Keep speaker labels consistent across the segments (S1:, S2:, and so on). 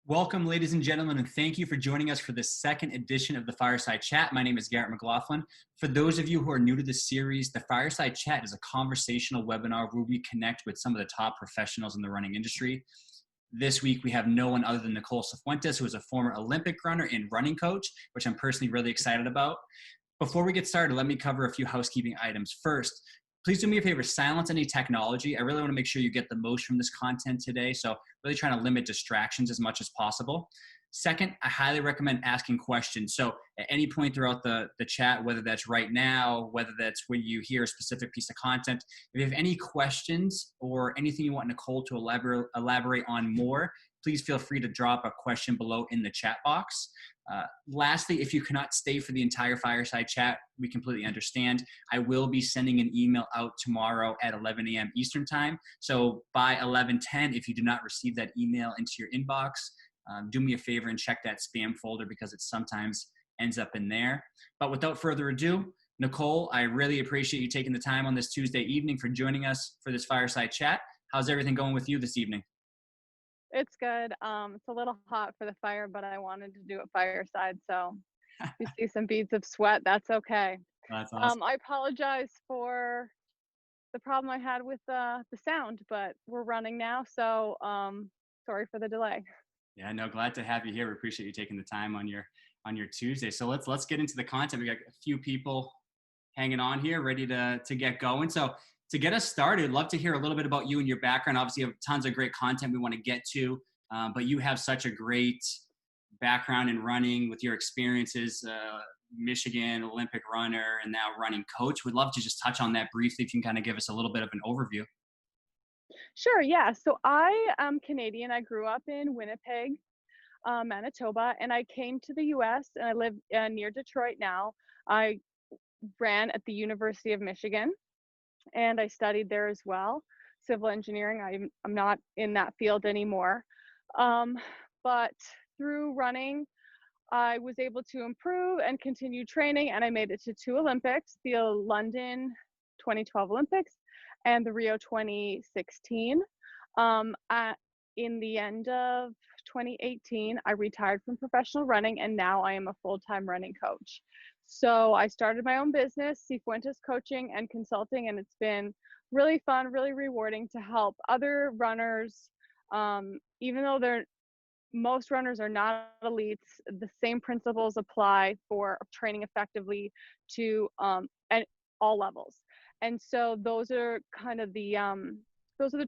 S1: Welcome, ladies and gentlemen, and thank you for joining us for the second edition of the Fireside Chat. My name is Garrett McLaughlin. For those of you who are new to this series, the Fireside Chat is a conversational webinar where we connect with some of the top professionals in the running industry. This week, we have no one other than Nicole Sifuentes, who is a former Olympic runner and running coach, which I'm personally really excited about. Before we get started, let me cover a few housekeeping items. First, please do me a favor, silence any technology. I really want to make sure you get the most from this content today. So really trying to limit distractions as much as possible. Second, I highly recommend asking questions. So at any point throughout the chat, whether that's right now, whether that's when you hear a specific piece of content, if you have any questions or anything you want Nicole to elaborate on more, please feel free to drop a question below in the chat box. Lastly, if you cannot stay for the entire Fireside Chat, we completely understand. I will be sending an email out tomorrow at 11 a.m. Eastern time. So by 11:10, if you do not receive that email into your inbox, do me a favor and check that spam folder because it sometimes ends up in there. But without further ado, Nicole, I really appreciate you taking the time on this Tuesday evening for joining us for this Fireside Chat. How's everything going with you this evening?
S2: It's good. It's a little hot for the fire, but I wanted to do it fireside. So you see some beads of sweat. That's okay.
S1: That's awesome.
S2: I apologize for the problem I had with the sound, but we're running now. So sorry for the delay.
S1: Yeah, no, glad to have you here. We appreciate you taking the time on your Tuesday. So let's get into the content. We got a few people hanging on here, ready to get going. So to get us started, love to hear a little bit about you and your background. Obviously, you have tons of great content we want to get to, but you have such a great background in running with your experiences, Michigan Olympic runner, and now running coach. We'd love to just touch on that briefly if you can kind of give us a little bit of an overview.
S2: Sure. Yeah. So I am Canadian. I grew up in Winnipeg, Manitoba, and I came to the U.S. and I live near Detroit now. I ran at the University of Michigan, and I studied there as well, civil engineering. I'm not in that field anymore. But through running, I was able to improve and continue training, and I made it to two Olympics, the London 2012 Olympics and the Rio 2016. In the end of 2018, I retired from professional running, and now I am a full-time running coach. So I started my own business, Sifuentes Coaching and Consulting, and it's been really fun, really rewarding to help other runners. Even though most runners are not elites, the same principles apply for training effectively to at all levels. And so those are kind of the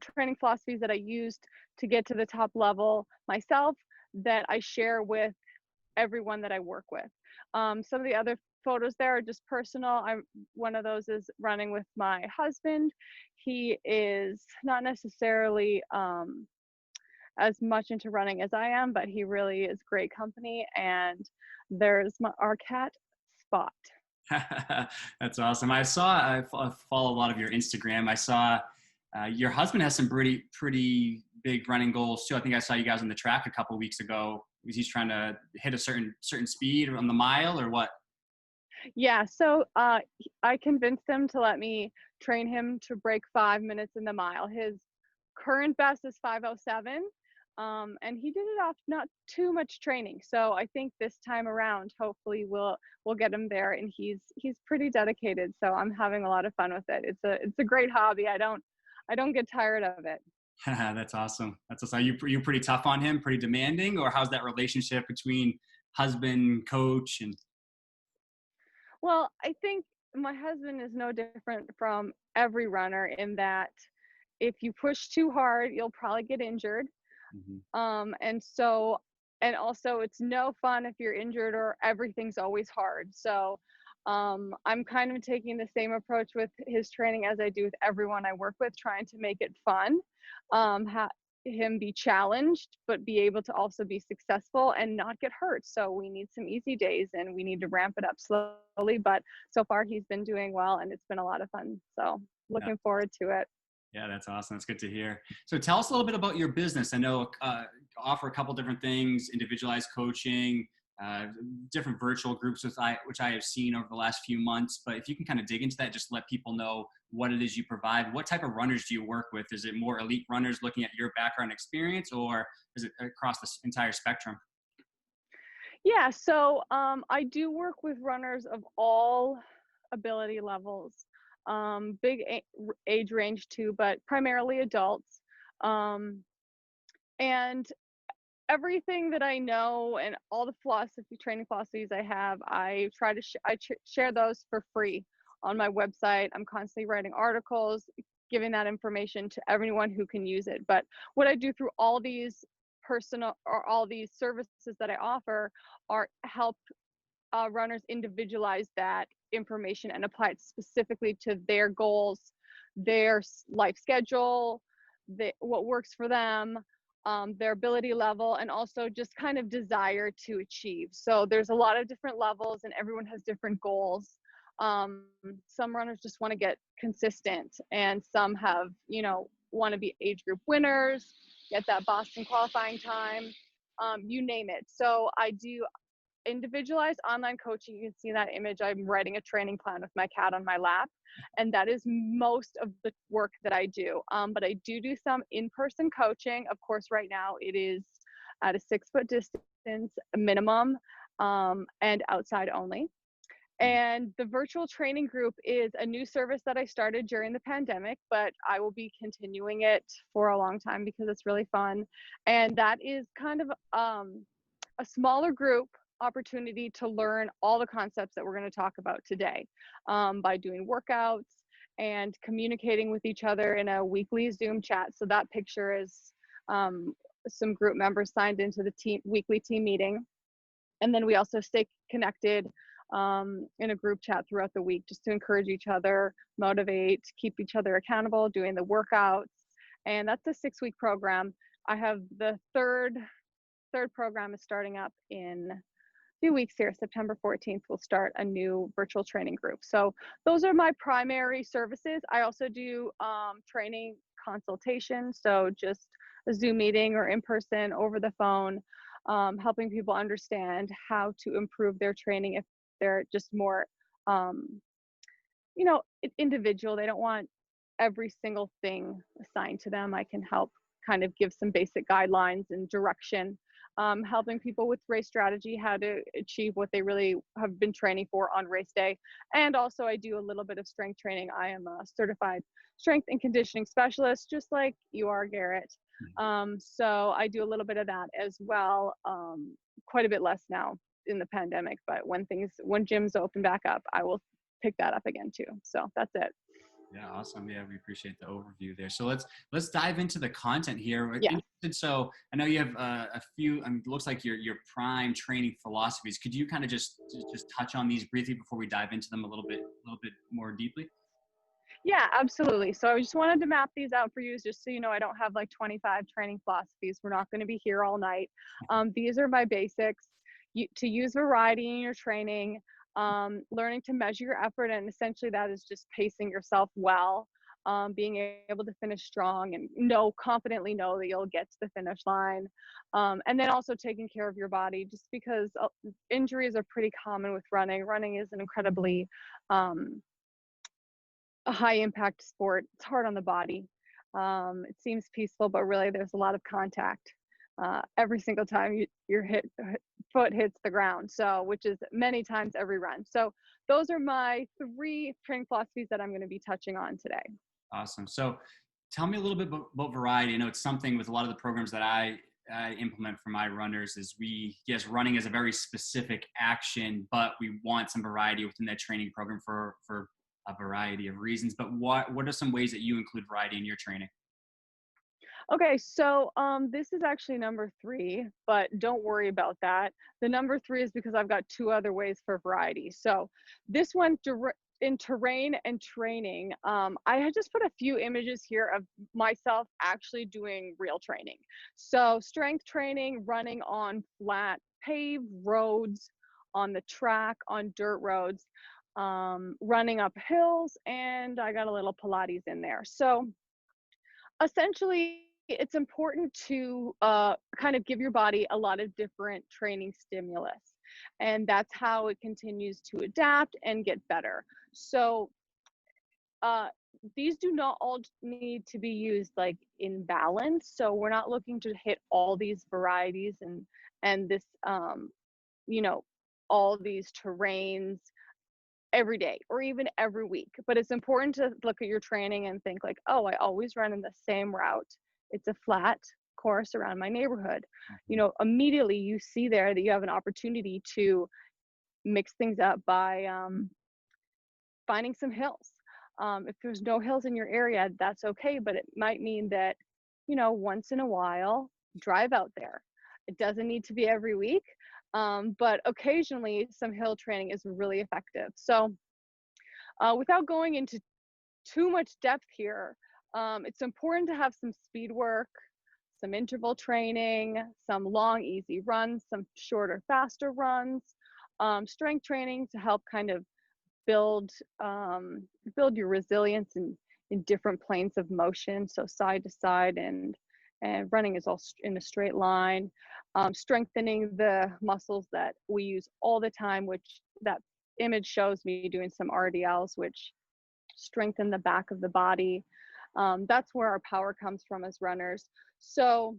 S2: training philosophies that I used to get to the top level myself, that I share with everyone that I work with. Some of the other photos there are just personal. One of those is running with my husband. He is not necessarily as much into running as I am, but he really is great company. And there's our cat, Spot.
S1: That's awesome. I follow a lot of your Instagram. I saw your husband has some pretty big running goals too. I think I saw you guys on the track a couple of weeks ago. Was he trying to hit a certain speed on the mile or what?
S2: Yeah, so I convinced him to let me train him to break 5 minutes in the mile. His current best is 5:07, and he did it off not too much training. So I think this time around, hopefully we'll get him there. And he's pretty dedicated. So I'm having a lot of fun with it. It's a great hobby. I don't get tired of it.
S1: That's awesome. That's awesome. Are you pretty tough on him, pretty demanding, or how's that relationship between husband, coach, and?
S2: Well, I think my husband is no different from every runner in that if you push too hard, you'll probably get injured.
S1: Mm-hmm.
S2: And also it's no fun if you're injured or everything's always hard. So I'm kind of taking the same approach with his training as I do with everyone I work with, trying to make it fun, him be challenged, but be able to also be successful and not get hurt. So we need some easy days and we need to ramp it up slowly, but so far he's been doing well and it's been a lot of fun. So looking forward to it.
S1: Yeah, that's awesome. That's good to hear. So tell us a little bit about your business. I know offer a couple different things, individualized coaching, uh, different virtual groups which I have seen over the last few months. But if you can kind of dig into that, just let people know what it is you provide. What type of runners do you work with? Is it more elite runners looking at your background experience, or is it across the entire spectrum?
S2: Yeah, so I do work with runners of all ability levels, age range too, but primarily adults. Um, and everything that I know and all the training philosophies I have, I try to share those for free on my website. I'm constantly writing articles, giving that information to everyone who can use it. But what I do through all these all these services that I offer are help runners individualize that information and apply it specifically to their goals, their life schedule, what works for them, their ability level, and also just kind of desire to achieve. So there's a lot of different levels, and everyone has different goals. Um, some runners just want to get consistent, and some have, want to be age group winners, get that Boston qualifying time, you name it. So I do individualized online coaching. You can see that image. I'm writing a training plan with my cat on my lap, and that is most of the work that I do. But I do some in-person coaching. Of course, right now it is at a 6-foot distance minimum, and outside only. And the virtual training group is a new service that I started during the pandemic, but I will be continuing it for a long time because it's really fun. And that is kind of a smaller group opportunity to learn all the concepts that we're going to talk about today, by doing workouts and communicating with each other in a weekly Zoom chat. So that picture is some group members signed into the weekly team meeting. And then we also stay connected in a group chat throughout the week, just to encourage each other, motivate, keep each other accountable, doing the workouts. And that's a 6-week program. I have the third program is starting up in a few weeks here. September 14th, we'll start a new virtual training group. So those are my primary services. I also do training consultation. So just a Zoom meeting or in person, over the phone, helping people understand how to improve their training if they're just more, individual. They don't want every single thing assigned to them. I can help kind of give some basic guidelines and direction, helping people with race strategy, how to achieve what they really have been training for on race day. And also I do a little bit of strength training. I am a certified strength and conditioning specialist, just like you are, Garrett. So I do a little bit of that as well, quite a bit less now in the pandemic, but when gyms open back up, I will pick that up again too. So that's it.
S1: Yeah, awesome. Yeah, we appreciate the overview there. So let's dive into the content here. We're
S2: Yeah.
S1: interested. So I know you have a few. It looks like your prime training philosophies. Could you kind of just touch on these briefly before we dive into them a little bit more deeply?
S2: Yeah, absolutely. So I just wanted to map these out for you, just so you know I don't have like 25 training philosophies. We're not going to be here all night. These are my basics. To use variety in your training, learning to measure your effort, and essentially that is just pacing yourself well, being able to finish strong and confidently know that you'll get to the finish line, and then also taking care of your body, just because injuries are pretty common with running. Running is an incredibly a high impact sport. It's hard on the body. It seems peaceful, but really there's a lot of contact every single time your foot hits the ground. So, which is many times every run. So those are my 3 training philosophies that I'm going to be touching on today.
S1: Awesome. So tell me a little bit about variety. It's something with a lot of the programs that I implement for my runners is running is a very specific action, but we want some variety within that training program for a variety of reasons. But what are some ways that you include variety in your training?
S2: Okay, so this is actually number 3, but don't worry about that. The number 3 is because I've got 2 other ways for variety. So this one, in terrain and training, I had just put a few images here of myself actually doing real training. So strength training, running on flat paved roads, on the track, on dirt roads, running up hills, and I got a little Pilates in there. So essentially, it's important to kind of give your body a lot of different training stimulus. And that's how it continues to adapt and get better. So uh, these do not all need to be used like in balance. So we're not looking to hit all these varieties and this you know, all these terrains every day or even every week. But it's important to look at your training and think like, oh, I always run in the same route. It's a flat course around my neighborhood. You know, immediately you see there that you have an opportunity to mix things up by finding some hills. If there's no hills in your area, that's okay, but it might mean that, you know, once in a while, drive out there. It doesn't need to be every week, but occasionally some hill training is really effective. So without going into too much depth here, it's important to have some speed work, some interval training, some long, easy runs, some shorter, faster runs, strength training to help kind of build build your resilience in different planes of motion, so side to side and running is all in a straight line, strengthening the muscles that we use all the time, which that image shows me doing some RDLs, which strengthen the back of the body. That's where our power comes from as runners. So,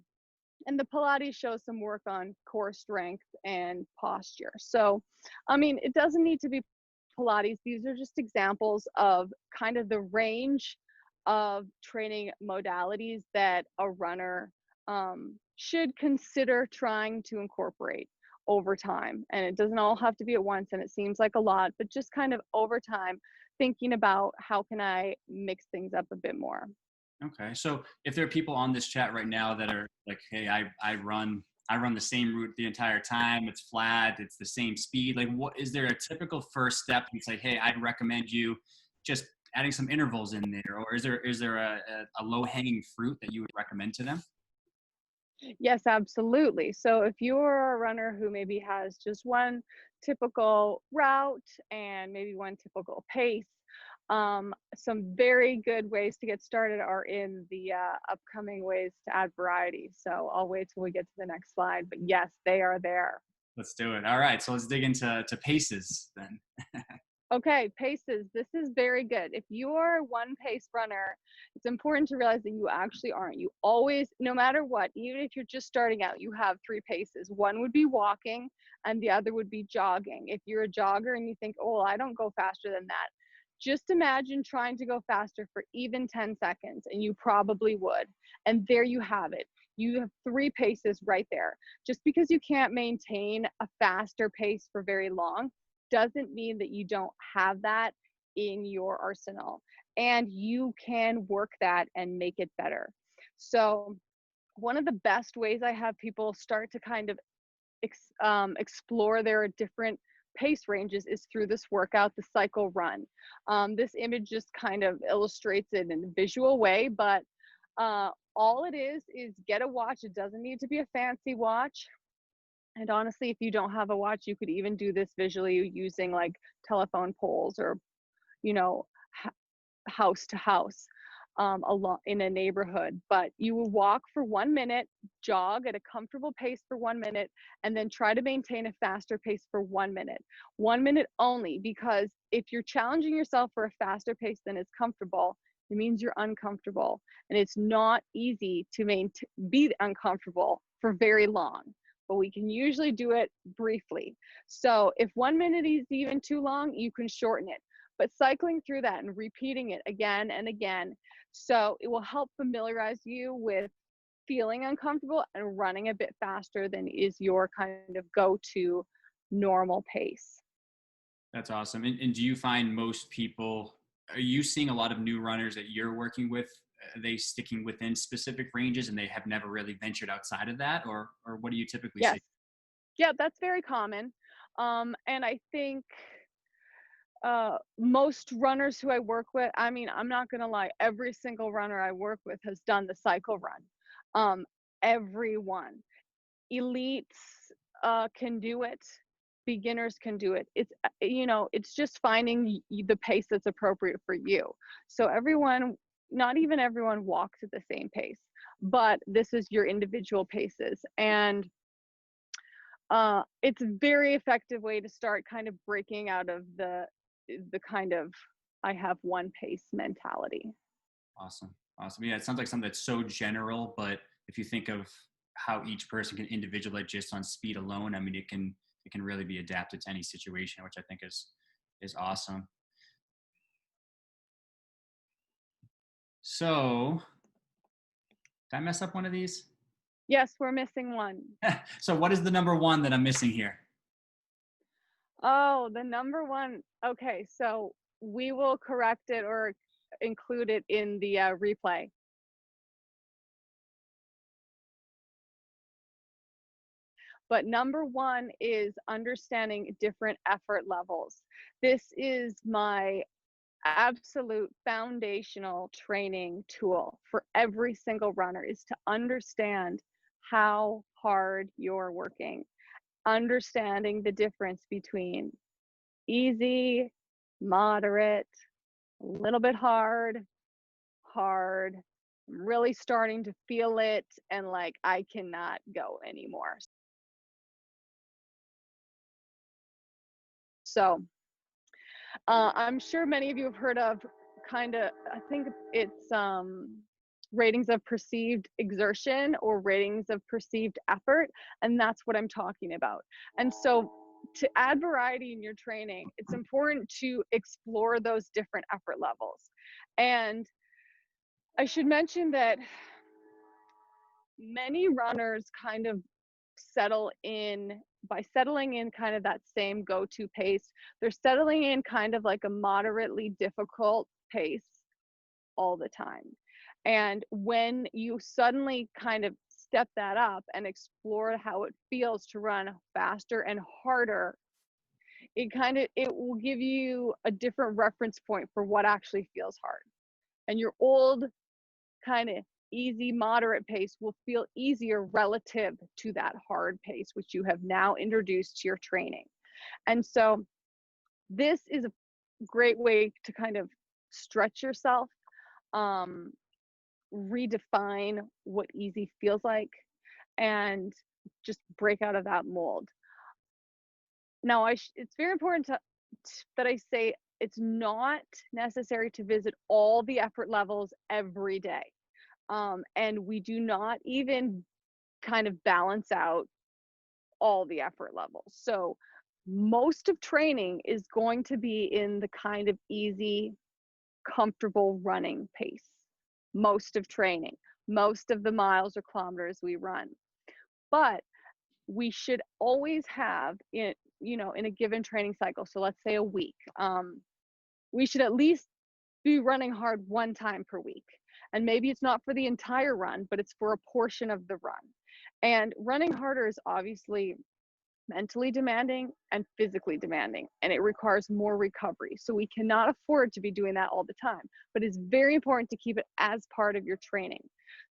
S2: and the Pilates shows some work on core strength and posture. So, I mean, it doesn't need to be Pilates. These are just examples of kind of the range of training modalities that a runner should consider trying to incorporate over time. And it doesn't all have to be at once, and it seems like a lot, but just kind of over time, thinking about how can I mix things up a bit more.
S1: Okay. So if there are people on this chat right now that are like, hey, I run the same route the entire time. It's flat. It's the same speed. Like, what is there a typical first step? It's like, hey, I'd recommend you just adding some intervals in there, or is there a low hanging fruit that you would recommend to them?
S2: Yes, absolutely. So if you're a runner who maybe has just one typical route and maybe one typical pace, some very good ways to get started are in the upcoming ways to add variety. So I'll wait till we get to the next slide, but yes, they are there.
S1: Let's do it. All right. So let's dig into paces then.
S2: Okay, paces. This is very good. If you are a one pace runner, it's important to realize that you actually aren't. You always, no matter what, even if you're just starting out, you have three paces. One would be walking and the other would be jogging. If you're a jogger and you think, oh, well, I don't go faster than that, just imagine trying to go faster for even 10 seconds and you probably would. And there you have it. You have three paces right there. Just because you can't maintain a faster pace for very long doesn't mean that you don't have that in your arsenal, and you can work that and make it better. So one of the best ways I have people start to kind of explore their different pace ranges is through this workout, the cycle run. This image just kind of illustrates it in a visual way, but all it is get a watch. It doesn't need to be a fancy watch. And honestly, if you don't have a watch, you could even do this visually using like telephone poles or, you know, house to house along in a neighborhood. But you will walk for 1 minute, jog at a comfortable pace for 1 minute, and then try to maintain a faster pace for 1 minute. 1 minute only, because if you're challenging yourself for a faster pace than is comfortable, it means you're uncomfortable. And it's not easy to be uncomfortable for very long, but we can usually do it briefly. So if 1 minute is even too long, you can shorten it. But cycling through that and repeating it again and again, so it will help familiarize you with feeling uncomfortable and running a bit faster than is your kind of go-to normal pace.
S1: That's awesome. And do you find most people, are you seeing a lot of new runners that you're working with? Are they sticking within specific ranges and they have never really ventured outside of that? Or what do you typically
S2: Yes.
S1: see?
S2: Yeah, that's very common. And I think most runners who I work with, I mean, I'm not going to lie, every single runner I work with has done the cycle run. Everyone. Elites can do it. Beginners can do it. It's, you know, it's just finding the pace that's appropriate for you. So everyone, not even everyone walks at the same pace, but this is your individual paces. And It's a very effective way to start kind of breaking out of the kind of I have one pace mentality.
S1: Awesome. Awesome. Yeah, it sounds like something that's so general, but if you think of how each person can individualize just on speed alone, I mean, it can really be adapted to any situation, which I think is awesome. So, did I mess up one of these?
S2: Yes, we're missing one.
S1: So, what is the number one that I'm missing here?
S2: Oh, the number one. Okay, so we will correct it or include it in the replay. But number one is understanding different effort levels. This is my absolute foundational training tool for every single runner, is to understand how hard you're working, understanding the difference between easy, moderate, a little bit hard, hard, I'm really starting to feel it, and like I cannot go anymore. So I'm sure many of you have heard of kind of, I think it's ratings of perceived exertion or ratings of perceived effort. And that's what I'm talking about. And so to add variety in your training, it's important to explore those different effort levels. And I should mention that many runners kind of settling in kind of that same go-to pace. They're settling in kind of like a moderately difficult pace all the time. And when you suddenly kind of step that up and explore how it feels to run faster and harder, it will give you a different reference point for what actually feels hard. And your old kind of easy, moderate pace will feel easier relative to that hard pace, which you have now introduced to your training. And so this is a great way to kind of stretch yourself, redefine what easy feels like, and just break out of that mold. Now, it's very important that I say it's not necessary to visit all the effort levels every day. And we do not even kind of balance out all the effort levels. So most of training is going to be in the kind of easy, comfortable running pace. Most of training, most of the miles or kilometers we run. But we should always have in a given training cycle, so let's say a week, we should at least be running hard one time per week. And maybe it's not for the entire run, but it's for a portion of the run. And running harder is obviously mentally demanding and physically demanding, and it requires more recovery. So we cannot afford to be doing that all the time, but it's very important to keep it as part of your training.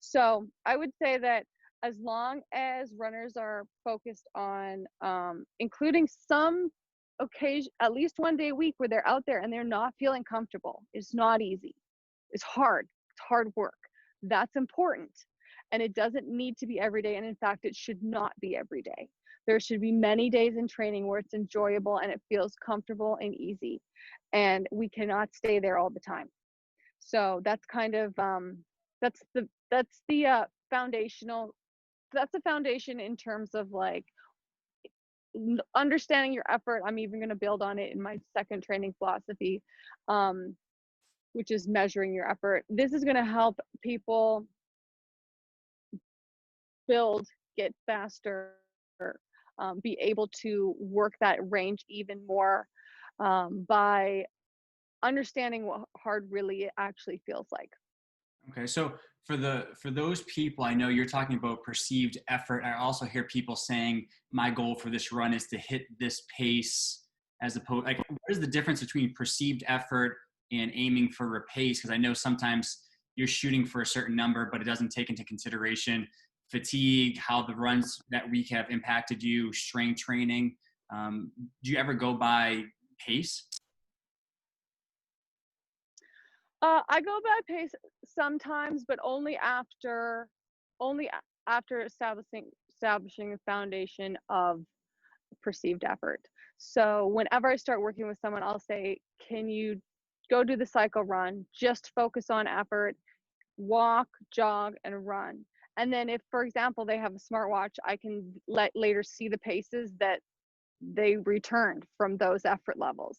S2: So I would say that as long as runners are focused on including some occasion, at least one day a week where they're out there and they're not feeling comfortable, it's not easy, it's hard work, that's important. And it doesn't need to be every day, and in fact it should not be every day. There should be many days in training where it's enjoyable and it feels comfortable and easy, and we cannot stay there all the time. So that's kind of that's the foundational, that's a foundation in terms of like understanding your effort. I'm even going to build on it in my second training philosophy, which is measuring your effort. This is going to help people get faster, be able to work that range even more, by understanding what hard really actually feels like.
S1: Okay, so for those people, I know you're talking about perceived effort. I also hear people saying my goal for this run is to hit this pace, as opposed, like, what is the difference between perceived effort and aiming for a pace? Because I know sometimes you're shooting for a certain number, but it doesn't take into consideration fatigue, how the runs that week have impacted you, strength training. Do you ever go by pace?
S2: I go by pace sometimes, but only after establishing a foundation of perceived effort. So whenever I start working with someone, I'll say, can you go do the cycle run? Just focus on effort, walk, jog, and run. And then if, for example, they have a smartwatch, I can later see the paces that they returned from those effort levels.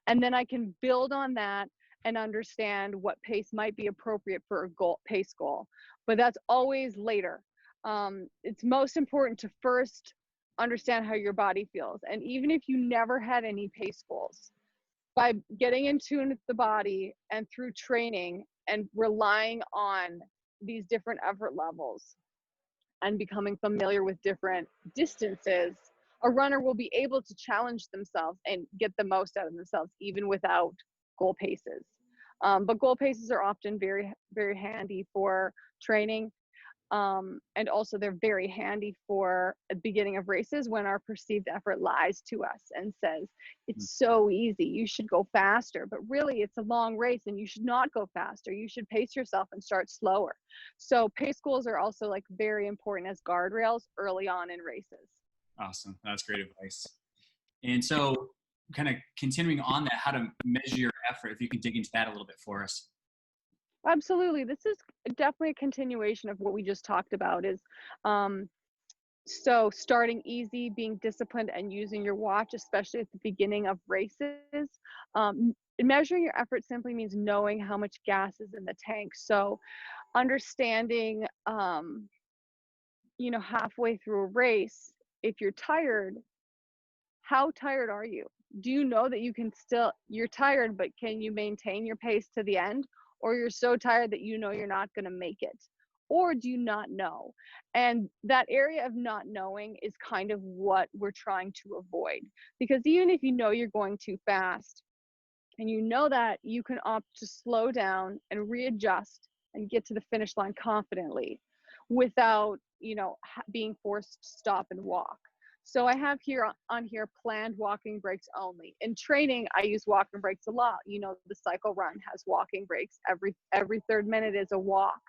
S2: And then I can build on that and understand what pace might be appropriate for a pace goal. But that's always later. It's most important to first understand how your body feels. And even if you never had any pace goals, by getting in tune with the body and through training and relying on these different effort levels and becoming familiar with different distances, a runner will be able to challenge themselves and get the most out of themselves, even without goal paces. But goal paces are often very, very handy for training. And also they're very handy for the beginning of races when our perceived effort lies to us and says, it's so easy, you should go faster. But really, it's a long race and you should not go faster. You should pace yourself and start slower. So pace goals are also like very important as guardrails early on in races.
S1: Awesome. That's great advice. And so kind of continuing on that, how to measure your effort, if you can dig into that a little bit for us.
S2: Absolutely. This is definitely a continuation of what we just talked about is so starting easy, being disciplined, and using your watch, especially at the beginning of races. Measuring your effort simply means knowing how much gas is in the tank. So understanding, halfway through a race, if you're tired, how tired are you? Do you know that you're tired, but can you maintain your pace to the end? Or you're so tired that you know you're not going to make it? Or do you not know? And that area of not knowing is kind of what we're trying to avoid. Because even if you know you're going too fast and you know that, you can opt to slow down and readjust and get to the finish line confidently without, being forced to stop and walk. So I have here planned walking breaks only. In training, I use walking breaks a lot. The cycle run has walking breaks. Every third minute is a walk.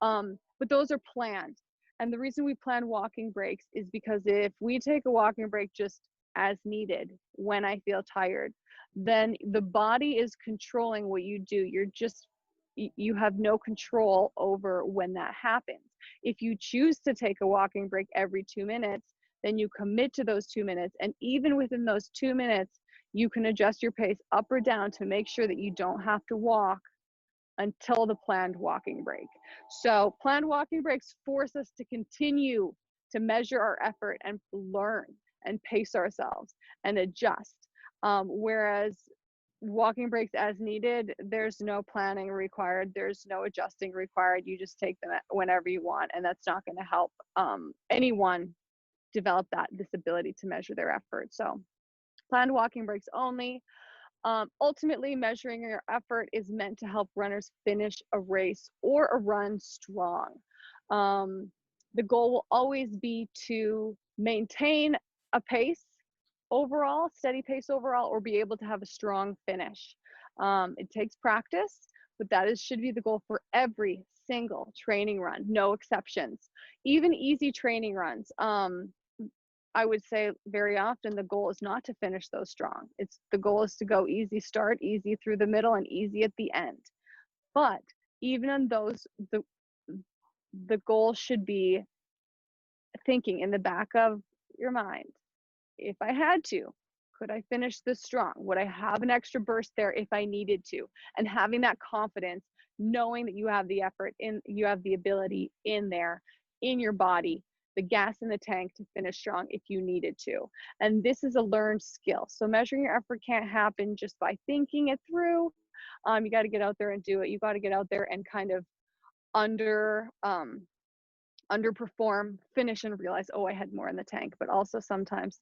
S2: But those are planned. And the reason we plan walking breaks is because if we take a walking break just as needed when I feel tired, then the body is controlling what you do. You have no control over when that happens. If you choose to take a walking break every 2 minutes, then you commit to those 2 minutes. And even within those 2 minutes, you can adjust your pace up or down to make sure that you don't have to walk until the planned walking break. So planned walking breaks force us to continue to measure our effort and learn and pace ourselves and adjust. Whereas walking breaks as needed, there's no planning required, there's no adjusting required. You just take them whenever you want, and that's not going to help anyone develop this ability to measure their effort. So planned walking breaks only. Ultimately, measuring your effort is meant to help runners finish a race or a run strong. The goal will always be to maintain a pace overall, steady pace overall, or be able to have a strong finish. It takes practice, but should be the goal for every single training run, no exceptions. Even easy training runs. I would say very often the goal is not to finish those strong. The goal is to go easy start, easy through the middle, and easy at the end. But even in those, the goal should be thinking in the back of your mind, if I had to, could I finish this strong? Would I have an extra burst there if I needed to? And having that confidence, knowing that you have the effort you have the ability in there, in your body, the gas in the tank to finish strong if you needed to. And this is a learned skill. So measuring your effort can't happen just by thinking it through. You got to get out there and do it. You got to get out there and kind of underperform, finish, and realize, oh, I had more in the tank. But also sometimes,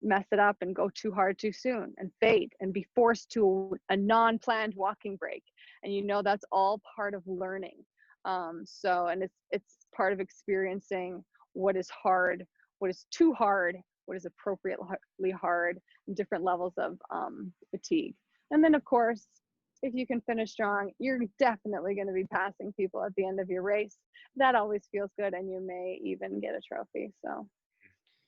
S2: mess it up and go too hard too soon and fade and be forced to a non-planned walking break. And that's all part of learning. And it's part of experiencing what is hard, what is too hard, what is appropriately hard, and different levels of fatigue. And then, of course, if you can finish strong, you're definitely going to be passing people at the end of your race. That always feels good, and you may even get a trophy. So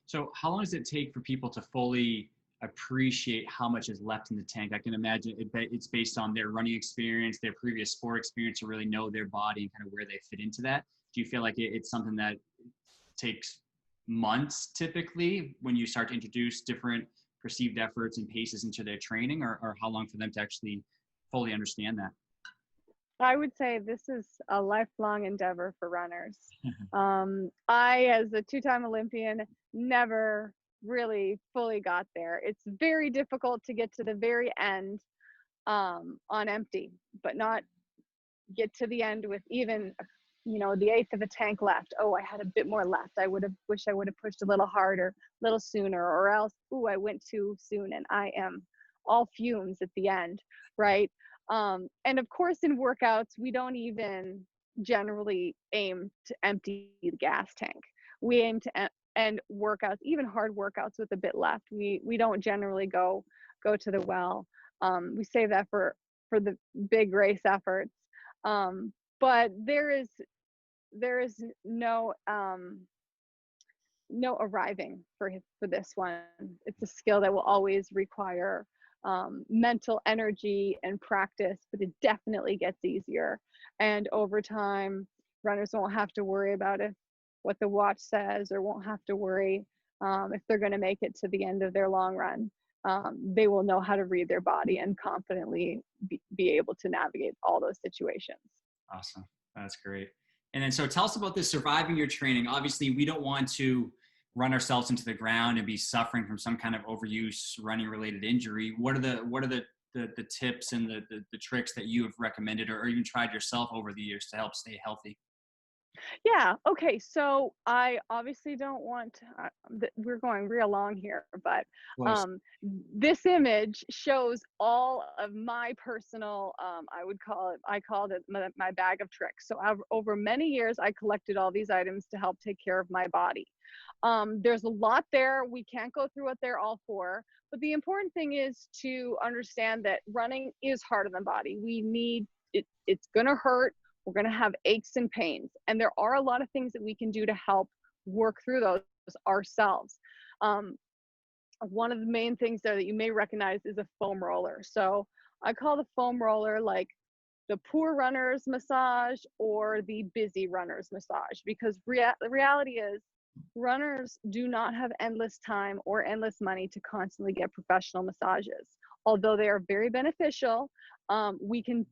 S1: So how long does it take for people to fully appreciate how much is left in the tank? I can imagine it's based on their running experience, their previous sport experience, to really know their body and kind of where they fit into that. Do you feel like it's something that takes months typically when you start to introduce different perceived efforts and paces into their training, or how long for them to actually fully understand that?
S2: I would say this is a lifelong endeavor for runners. I, as a two-time Olympian, never really fully got there. It's very difficult to get to the very end on empty, but not get to the end with even, the eighth of a tank left. Oh, I had a bit more left. I wish I would have pushed a little harder, a little sooner, or else, I went too soon and I am all fumes at the end, right? And of course, in workouts, we don't even generally aim to empty the gas tank. We aim to end workouts, even hard workouts with a bit left. We don't generally go to the well. We save that for the big race efforts. But there is no arriving for this one. It's a skill that will always require mental energy and practice, but it definitely gets easier. And over time, runners won't have to worry about what the watch says, or won't have to worry if they're going to make it to the end of their long run. They will know how to read their body and confidently be able to navigate all those situations.
S1: Awesome. That's great. And then, so tell us about this surviving your training. Obviously, we don't want to run ourselves into the ground and be suffering from some kind of overuse running related injury. What are the tips and the tricks that you have recommended or even tried yourself over the years to help stay healthy?
S2: Yeah. Okay. So I obviously don't want we're going real long here, but
S1: Was
S2: this image shows all of my personal, I called it my bag of tricks. So over many years, I collected all these items to help take care of my body. There's a lot there. We can't go through what they're all for, but the important thing is to understand that running is hard on the body. We need it. It's going to hurt. We're going to have aches and pains. And there are a lot of things that we can do to help work through those ourselves. One of the main things there that you may recognize is a foam roller. So I call the foam roller like the poor runner's massage or the busy runner's massage, because the reality is runners do not have endless time or endless money to constantly get professional massages. Although they are very beneficial, we can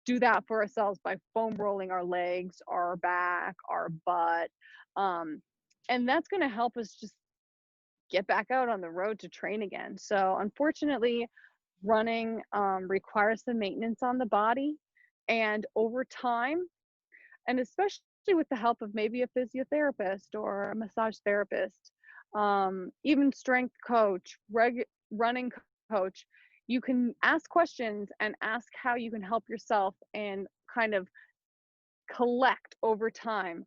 S2: do that for ourselves by foam rolling our legs, our back, our butt. And that's going to help us just get back out on the road to train again. So unfortunately, running requires some maintenance on the body. And over time, and especially with the help of maybe a physiotherapist or a massage therapist, even strength coach, running coach, you can ask questions and ask how you can help yourself and kind of collect over time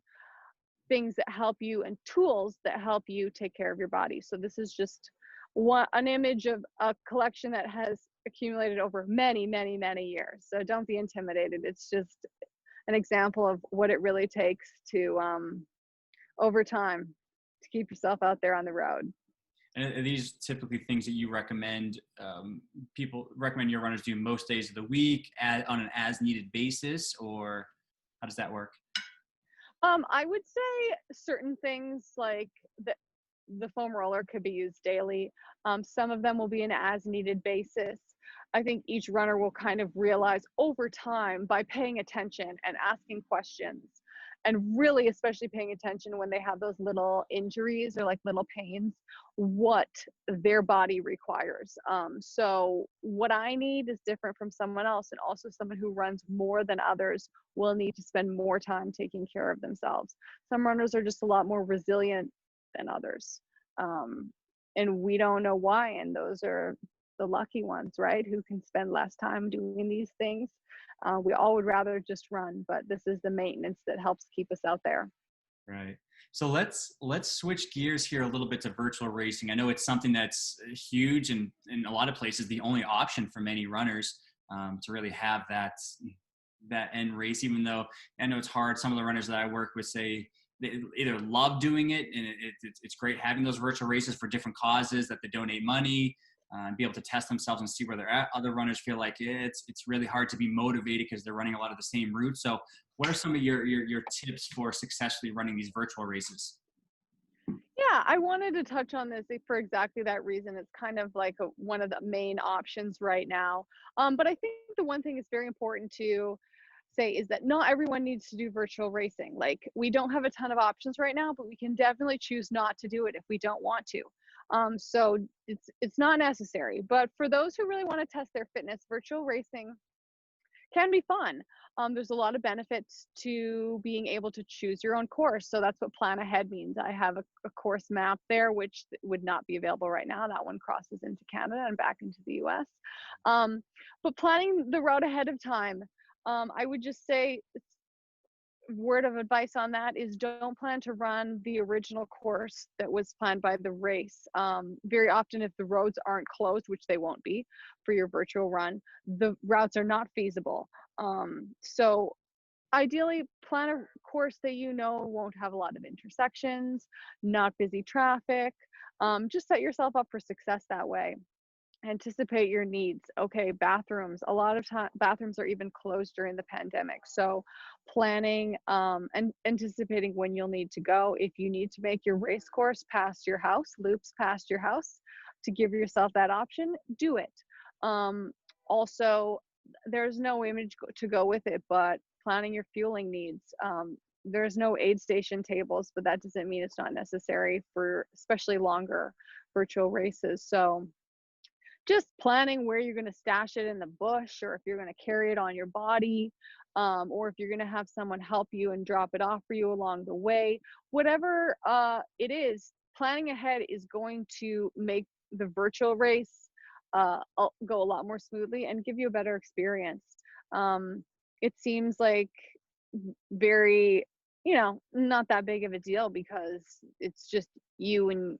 S2: things that help you and tools that help you take care of your body. So this is just an image of a collection that has accumulated over many, many, many years. So don't be intimidated. It's just an example of what it really takes to, over time, to keep yourself out there on the road.
S1: And are these typically things that you recommend people recommend your runners do most days of the week on an as needed basis, or how does that work?
S2: I would say certain things like the foam roller could be used daily. Some of them will be an as needed basis. I think each runner will kind of realize over time by paying attention and asking questions, and really especially paying attention when they have those little injuries or like little pains, what their body requires. So what I need is different from someone else, and also someone who runs more than others will need to spend more time taking care of themselves. Some runners are just a lot more resilient than others. And we don't know why, and those are the lucky ones, right? Who can spend less time doing these things. We all would rather just run, but this is the maintenance that helps keep us out there.
S1: Right. So let's switch gears here a little bit to virtual racing. I know it's something that's huge and in a lot of places the only option for many runners to really have that end race. Even though I know it's hard, some of the runners that I work with say they either love doing it, and it's great having those virtual races for different causes that they donate money, and be able to test themselves and see where they're at. Other runners feel like it's really hard to be motivated because they're running a lot of the same routes. So what are some of your tips for successfully running these virtual races?
S2: Yeah, I wanted to touch on this for exactly that reason. It's kind of like one of the main options right now. But I think the one thing is very important to say is that not everyone needs to do virtual racing. Like, we don't have a ton of options right now, but we can definitely choose not to do it if we don't want to. So it's not necessary. But for those who really want to test their fitness, virtual racing can be fun. There's a lot of benefits to being able to choose your own course. So that's what plan ahead means. I have a course map there, which would not be available right now. That one crosses into Canada and back into the US. But planning the route ahead of time, I would just say, word of advice on that is, don't plan to run the original course that was planned by the race. Very often, if the roads aren't closed, which they won't be for your virtual run, the routes are not feasible. So ideally, plan a course that you know won't have a lot of intersections, not busy traffic. Just set yourself up for success that way. Anticipate your needs. Okay, bathrooms. A lot of time bathrooms are even closed during the pandemic. So planning and anticipating when you'll need to go. If you need to make your race course past your house, loops past your house, to give yourself that option, do it. Also, there's no image to go with it, but planning your fueling needs. There's no aid station tables, but that doesn't mean it's not necessary for especially longer virtual races. So just planning where you're going to stash it in the bush, or if you're going to carry it on your body, or if you're going to have someone help you and drop it off for you along the way. Whatever it is, planning ahead is going to make the virtual race go a lot more smoothly and give you a better experience. It seems like very, not that big of a deal, because it's just you and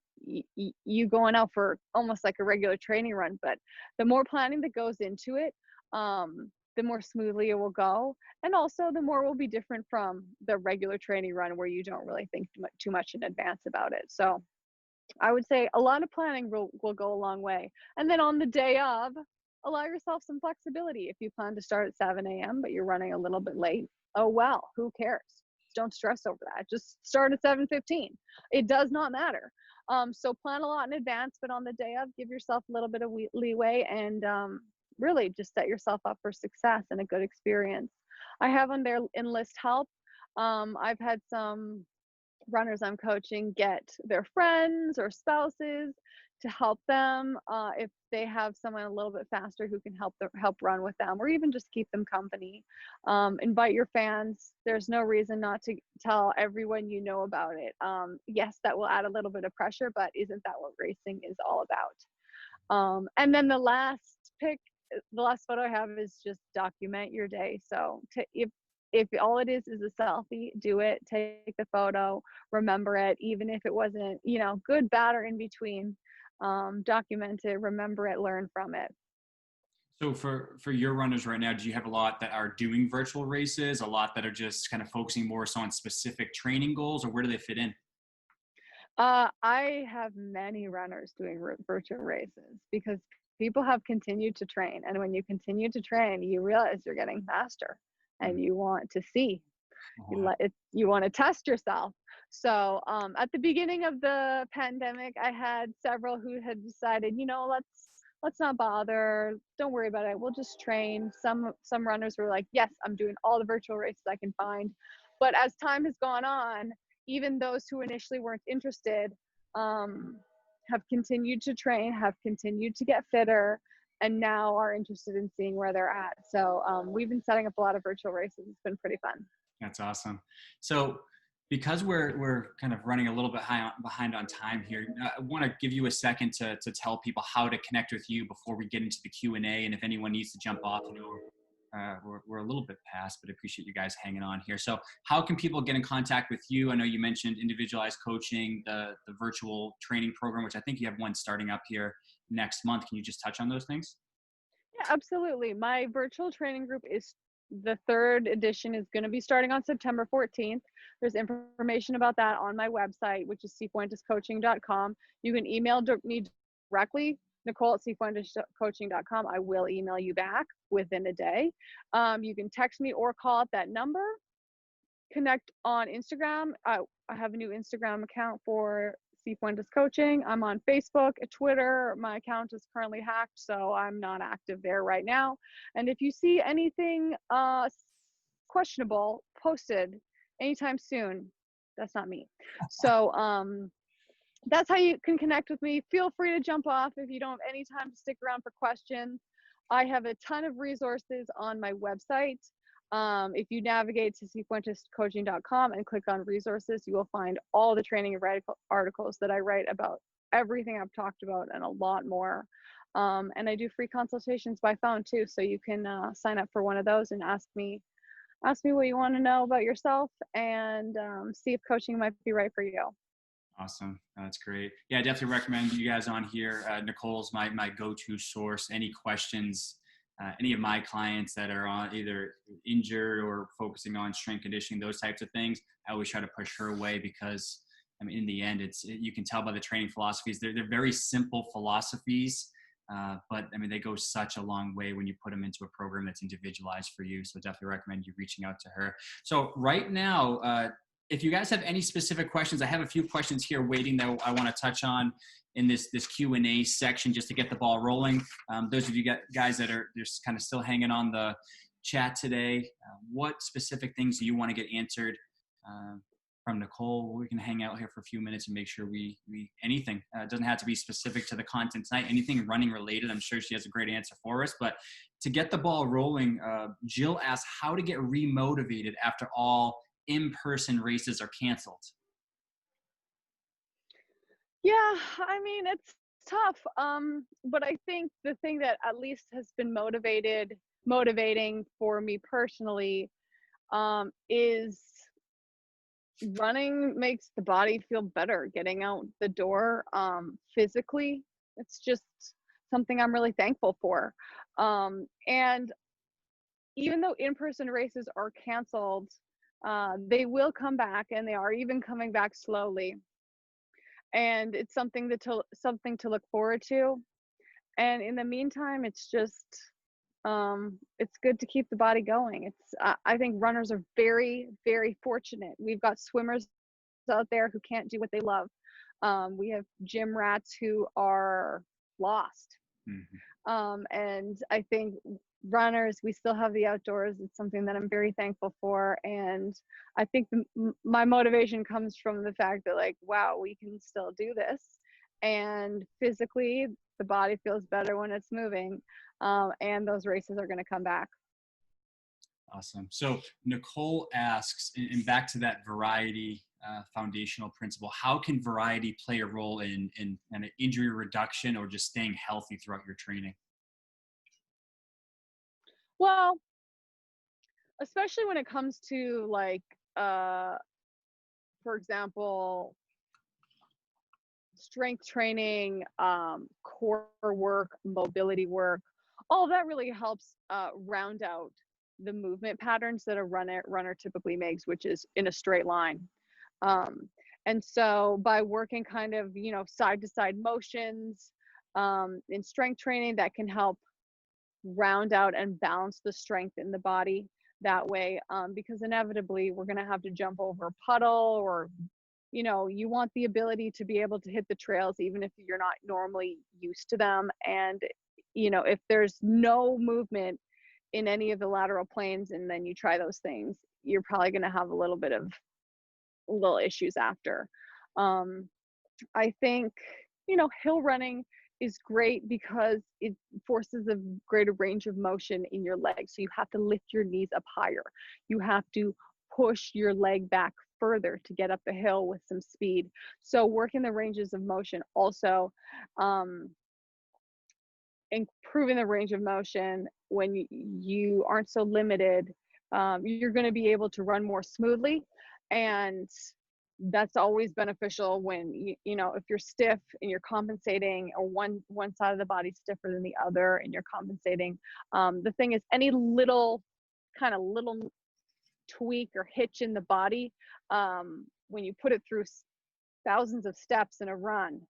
S2: you going out for almost like a regular training run. But the more planning that goes into it, the more smoothly it will go, and also the more will be different from the regular training run where you don't really think too much in advance about it. So I would say a lot of planning will go a long way. And then on the day of, allow yourself some flexibility. If you plan to start at 7 a.m., but you're running a little bit late, oh well, who cares? Don't stress over that. Just start at 7:15. It does not matter. So plan a lot in advance, but on the day of, give yourself a little bit of leeway, and really just set yourself up for success and a good experience. I have on there enlist help. I've had some runners I'm coaching get their friends or spouses to help them if they have someone a little bit faster who can help run with them, or even just keep them company. Invite your fans. There's no reason not to tell everyone you know about it. Yes, that will add a little bit of pressure, but isn't that what racing is all about? And then the last photo I have is just document your day. So if all it is a selfie, do it, take the photo, remember it, even if it wasn't, good, bad, or in between. Document it, remember it, learn from it.
S1: So for your runners right now, do you have a lot that are doing virtual races, a lot that are just kind of focusing more so on specific training goals, or where do they fit in?
S2: I have many runners doing virtual races because people have continued to train. And when you continue to train, you realize you're getting faster, and you want to see, you want to test yourself. So at the beginning of the pandemic, I had several who had decided, let's not bother. Don't worry about it. We'll just train. Some runners were like, yes, I'm doing all the virtual races I can find. But as time has gone on, even those who initially weren't interested have continued to train, have continued to get fitter, and now are interested in seeing where they're at. So we've been setting up a lot of virtual races. It's been pretty fun.
S1: That's awesome. So because we're kind of running a little bit behind on time here, I want to give you a second to tell people how to connect with you before we get into the Q&A. And if anyone needs to jump off, we're a little bit past, but I appreciate you guys hanging on here. So how can people get in contact with you? I know you mentioned individualized coaching, the virtual training program, which I think you have one starting up here next month. Can you just touch on those things?
S2: Yeah, absolutely. My virtual training group is The third edition is going to be starting on September 14th. There's information about that on my website, which is sifuentescoaching.com. You can email me directly, Nicole at sifuentescoaching.com. I will email you back within a day. You can text me or call at that number. Connect on Instagram. I have a new Instagram account for Sifuentes Coaching. I'm on Facebook, Twitter. My account is currently hacked, so I'm not active there right now. And if you see anything questionable posted anytime soon, that's not me. So that's how you can connect with me. Feel free to jump off if you don't have any time to stick around for questions. I have a ton of resources on my website. If you navigate to sifuentescoaching.com and click on resources, you will find all the training and articles that I write about everything I've talked about and a lot more. And I do free consultations by phone too, so you can sign up for one of those and ask me what you want to know about yourself, and see if coaching might be right for you.
S1: Awesome. That's great. Yeah, I definitely recommend you guys on here. Nicole's my go-to source. Any questions, any of my clients that are on either injured or focusing on strength conditioning, those types of things, I always try to push her away because, I mean, in the end, you can tell by the training philosophies, they're very simple philosophies, but I mean, they go such a long way when you put them into a program that's individualized for you. So definitely recommend you reaching out to her. So right now, if you guys have any specific questions, I have a few questions here waiting that I want to touch on in this Q&A section just to get the ball rolling. Those of you guys that are just kind of still hanging on the chat today, what specific things do you want to get answered from Nicole? We can hang out here for a few minutes and make sure we anything. It doesn't have to be specific to the content tonight. Anything running related, I'm sure she has a great answer for us. But to get the ball rolling, Jill asked how to get remotivated after all in-person races are canceled.
S2: Yeah, I mean, it's tough. But I think the thing that at least has been motivating for me personally, is running makes the body feel better. Getting out the door, physically, it's just something I'm really thankful for. And even though in-person races are canceled, they will come back, and they are even coming back slowly. And it's something to look forward to. And in the meantime, it's just it's good to keep the body going. I think runners are very, very fortunate. We've got swimmers out there who can't do what they love. We have gym rats who are lost. And I think runners, we still have the outdoors. It's something that I'm very thankful for. And I think my motivation comes from the fact that, like, wow, we can still do this. And physically, the body feels better when it's moving. And those races are going to come back.
S1: Awesome. So Nicole asks, and back to that variety foundational principle, how can variety play a role in an injury reduction or just staying healthy throughout your training?
S2: Well, especially when it comes to, like, for example, strength training, core work, mobility work, all that really helps round out the movement patterns that a runner typically makes, which is in a straight line. And so by working kind of, side to side motions in strength training, that can help round out and balance the strength in the body that way, because inevitably we're going to have to jump over a puddle, or you want the ability to be able to hit the trails even if you're not normally used to them. And if there's no movement in any of the lateral planes and then you try those things, you're probably going to have a little issues after. I think hill running is great because it forces a greater range of motion in your legs. So you have to lift your knees up higher. You have to push your leg back further to get up the hill with some speed. So working the ranges of motion also, improving the range of motion when you aren't so limited, you're going to be able to run more smoothly. And that's always beneficial when if you're stiff and you're compensating, or one side of the body's stiffer than the other and you're compensating. The thing is, any little kind of little tweak or hitch in the body, when you put it through thousands of steps in a run,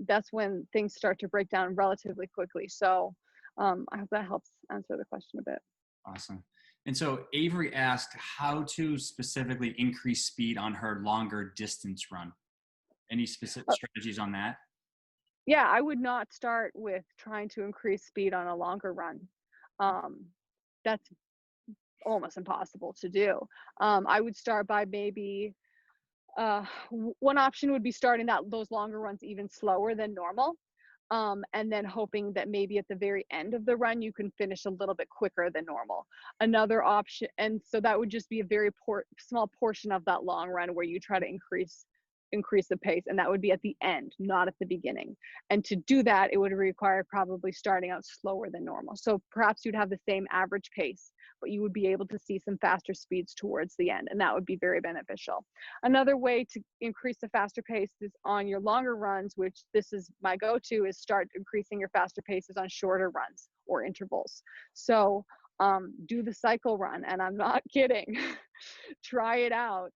S2: that's when things start to break down relatively quickly. So I hope that helps answer the question a bit.
S1: Awesome. And so Avery asked how to specifically increase speed on her longer distance run. Any specific strategies on that?
S2: Yeah, I would not start with trying to increase speed on a longer run. That's almost impossible to do. I would start by maybe one option would be starting those longer runs even slower than normal, and then hoping that maybe at the very end of the run you can finish a little bit quicker than normal. Another option, and so that would just be a very small portion of that long run where you try to increase the pace, and that would be at the end, not at the beginning. And to do that, it would require probably starting out slower than normal. So perhaps you'd have the same average pace, but you would be able to see some faster speeds towards the end, and that would be very beneficial. Another way to increase the faster pace is on your longer runs, which this is my go-to, is start increasing your faster paces on shorter runs or intervals. So do the cycle run, and I'm not kidding. Try it out.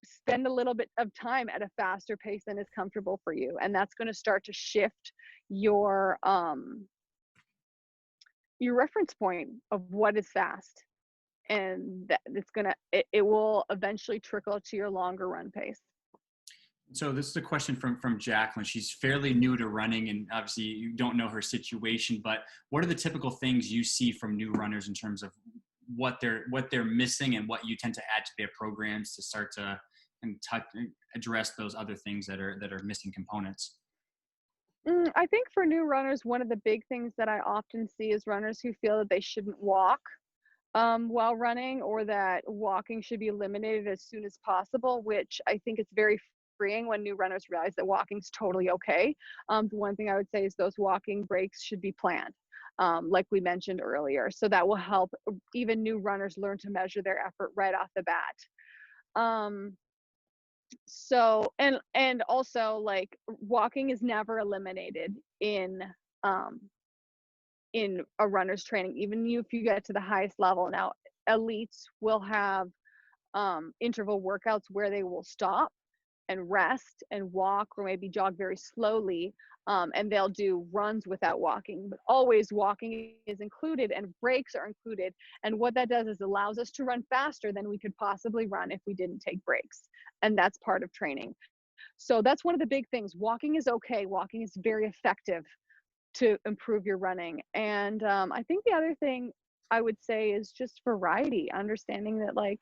S2: Spend a little bit of time at a faster pace than is comfortable for you, and that's going to start to shift your reference point of what is fast, and that it will eventually trickle to your longer run pace.
S1: So this is a question from Jacqueline. She's fairly new to running, and obviously you don't know her situation, but what are the typical things you see from new runners in terms of what they're missing and what you tend to add to their programs to start to address those other things that are missing components?
S2: I think for new runners, one of the big things that I often see is runners who feel that they shouldn't walk while running, or that walking should be eliminated as soon as possible, which I think it's very freeing when new runners realize that walking's totally okay. The one thing I would say is those walking breaks should be planned, like we mentioned earlier. So that will help even new runners learn to measure their effort right off the bat. So and also, like, walking is never eliminated in a runner's training, even if you get to the highest level. Now, elites will have interval workouts where they will stop and rest and walk, or maybe jog very slowly, and they'll do runs without walking, but always walking is included and breaks are included. And what that does is allows us to run faster than we could possibly run if we didn't take breaks, and that's part of training. So that's one of the big things. Walking is okay. Walking is very effective to improve your running. And I think the other thing I would say is just variety, understanding that, like,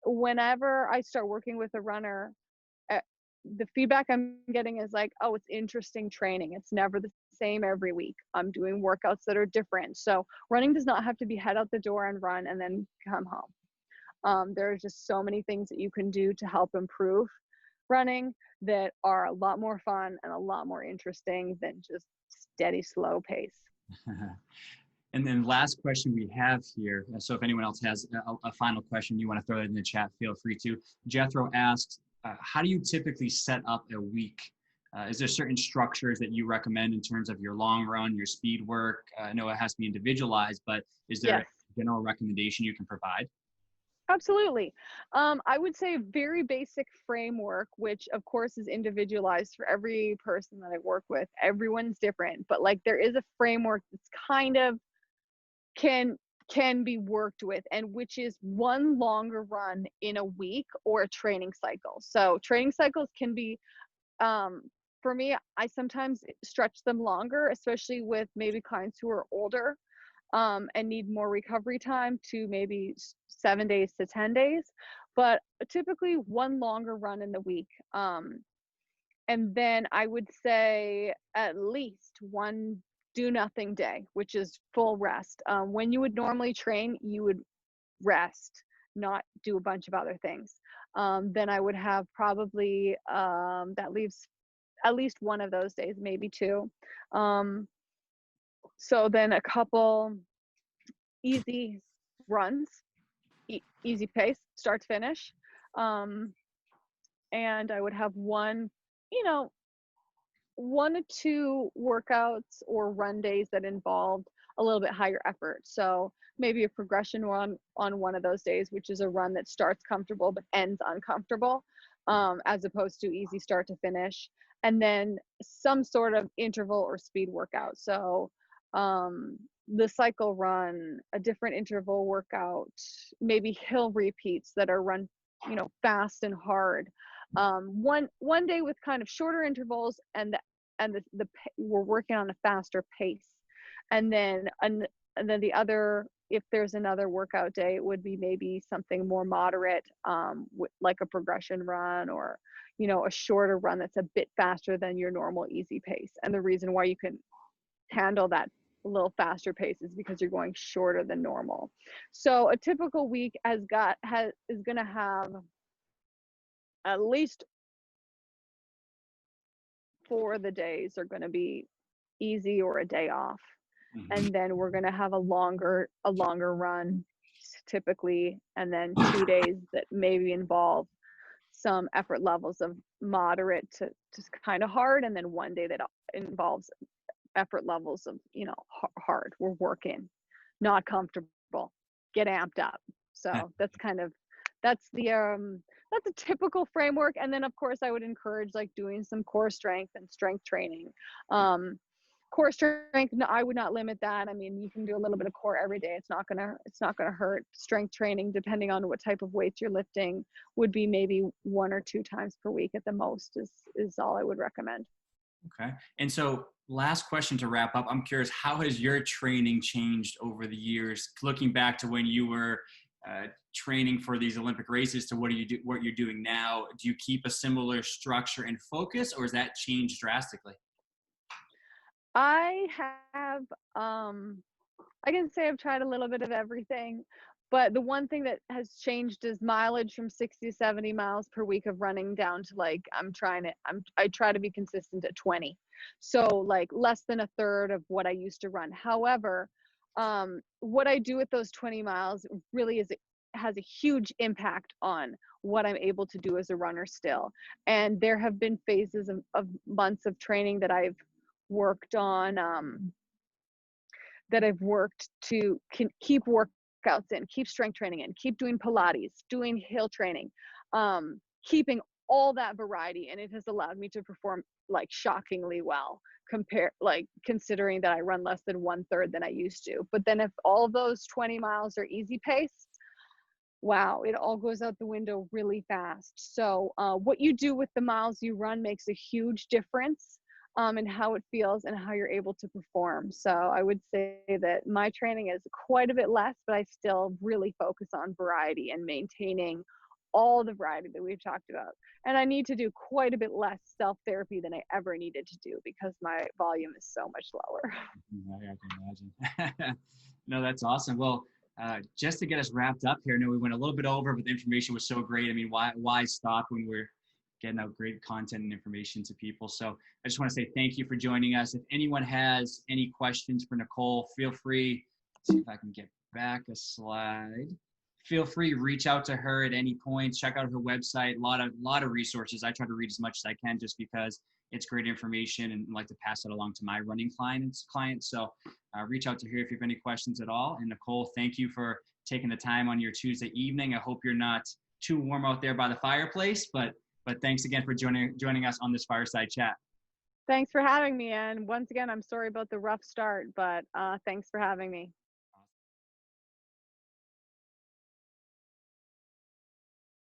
S2: whenever I start working with a runner, the feedback I'm getting is like, oh, it's interesting training. It's never the same every week. I'm doing workouts that are different. So running does not have to be head out the door and run and then come home. There are just so many things that you can do to help improve running that are a lot more fun and a lot more interesting than just steady, slow pace.
S1: And then last question we have here. So if anyone else has a final question you want to throw it in the chat, feel free to. Jethro asks, how do you typically set up a week? Is there certain structures that you recommend in terms of your long run, your speed work? I know it has to be individualized, but is there a general recommendation you can provide?
S2: Absolutely. I would say a very basic framework, which of course is individualized for every person that I work with. Everyone's different, but like there is a framework that's kind of can be worked with, and which is one longer run in a week or a training cycle. So training cycles can be, for me, I sometimes stretch them longer, especially with maybe clients who are older and need more recovery time, to maybe 7 days to 10 days, but typically one longer run in the week. And then I would say at least one do nothing day, which is full rest. When you would normally train, you would rest, not do a bunch of other things. Then I would have probably, that leaves at least one of those days, maybe two. So then a couple easy runs, easy pace, start to finish. And I would have one or two workouts or run days that involved a little bit higher effort. So maybe a progression run on one of those days, which is a run that starts comfortable but ends uncomfortable, as opposed to easy start to finish. And then some sort of interval or speed workout. So the cycle run, a different interval workout, maybe hill repeats that are run, fast and hard. One day with kind of shorter intervals, we're working on a faster pace, and then the other, if there's another workout day, it would be maybe something more moderate, like a progression run, or a shorter run that's a bit faster than your normal easy pace. And the reason why you can handle that a little faster pace is because you're going shorter than normal. So a typical week is going to have at least 4 of the days are going to be easy or a day off. And then we're going to have a longer run typically, and then 2 days that maybe involve some effort levels of moderate to just kind of hard, and then 1 day that involves effort levels of hard. We're working, not comfortable, get amped up. So that's a typical framework. And then of course I would encourage like doing some core strength and strength training. Core strength, no, I would not limit that. I mean, you can do a little bit of core every day. It's not gonna hurt. Strength training, depending on what type of weights you're lifting, would be maybe 1 or 2 times per week at the most is all I would recommend.
S1: Okay. And so last question to wrap up, I'm curious, how has your training changed over the years, looking back to when you were training for these Olympic races to what you're doing now? Do you keep a similar structure and focus, or has that changed drastically?
S2: I have, I can say I've tried a little bit of everything, but the one thing that has changed is mileage from 60 to 70 miles per week of running down to like, I try to be consistent at 20. So like less than a third of what I used to run. However, what I do with those 20 miles really has a huge impact on what I'm able to do as a runner still. And there have been phases of months of training that I've worked on, that I've worked to keep workouts in, keep strength training in, keep doing Pilates, doing hill training, keeping all that variety. And it has allowed me to perform like shockingly well, considering that I run less than 1/3 than I used to. But then if all of those 20 miles are easy pace, wow, it all goes out the window really fast. So what you do with the miles you run makes a huge difference in how it feels and how you're able to perform. So I would say that my training is quite a bit less, but I still really focus on variety and maintaining all the variety that we've talked about. And I need to do quite a bit less self-therapy than I ever needed to do because my volume is so much lower.
S1: I can imagine. No, that's awesome. Well, just to get us wrapped up here, I know we went a little bit over, but the information was so great. I mean, why stop when we're getting out great content and information to people? So I just want to say thank you for joining us. If anyone has any questions for Nicole, feel free. See if I can get back a slide. Feel free, reach out to her at any point. Check out her website. A lot of resources. I try to read as much as I can just because it's great information and I like to pass it along to my running clients. So reach out to her if you have any questions at all. And Nicole, thank you for taking the time on your Tuesday evening. I hope you're not too warm out there by the fireplace, but thanks again for joining us on this Fireside Chat.
S2: Thanks for having me. And once again, I'm sorry about the rough start, but thanks for having me.